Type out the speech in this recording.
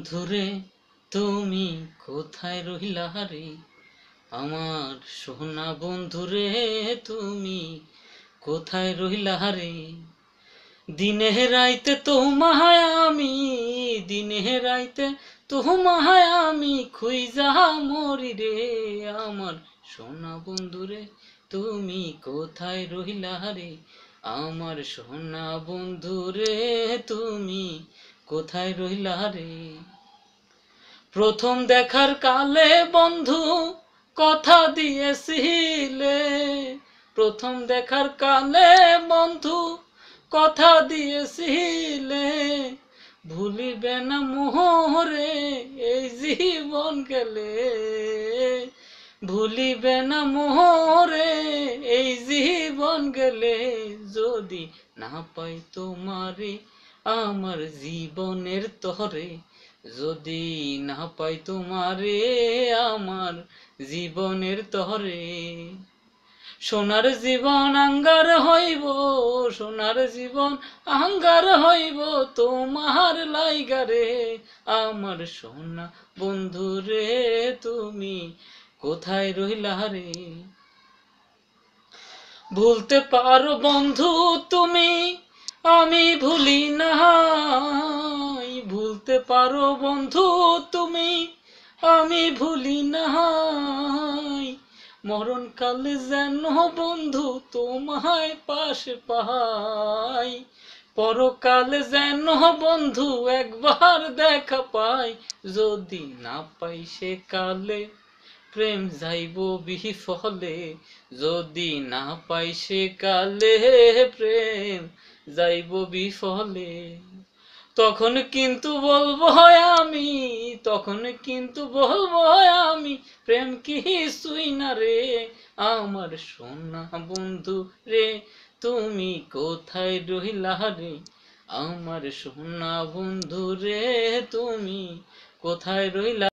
বন্ধুরে তুমি কোথায় রহিলা রে? আমার সোনা বন্ধুরে তুমি কোথায় রহিলা রে? দিনে রাইতে তোমায় আমি, দিনে রাইতে তোমায় আমি খুঁজা মরি রে। আমার সোনা বন্ধুরে তুমি কোথায় রহিলা রে? আমার সোনা বন্ধুরে তুমি কোথায় রহিলা রে? প্রথম দেখার কালে বন্ধু কথা দিয়েছিলে, প্রথম দেখার কালে বন্ধু কথা দিয়েছিলে, ভুলিবে না মোহরে এই জীবন গেলে, ভুলিবে না মোহরে এই জীবন গেলে, যদি না পাই তোমারে আমার জীবনের তরে, যদি না পাই তোমারে আমার জীবনের তরে। সোনার জীবন আঙ্গার হইব, সোনার জীবন আঙ্গার হইব তোমার লাইগারে। আমার সোনা বন্ধুরে তুমি কোথায় রহিলা রে? ভুলতে পারো বন্ধু তুমি, আমি ভুলি নাই। ভুলতে পারো বন্ধু তুমি, আমি ভুলি নাই। মরণকালে যেন বন্ধু তোমায় পাশে পাই, পরকালে যেন বন্ধু একবার দেখা পাই। যদি না পাই সে কালে প্রেম যাইব বিফলে, যদি না পাই সে কালে প্রেম যাইব বিফলে। তখন কিন্তু বলবো আমি, তখন কিন্তু বলবো আমি, প্রেম কিছুই না রে। আমার সোনা বন্ধু রে তুমি কোথায় রহিলা রে? আমার সোনা বন্ধু রে তুমি কোথায় রহিলা?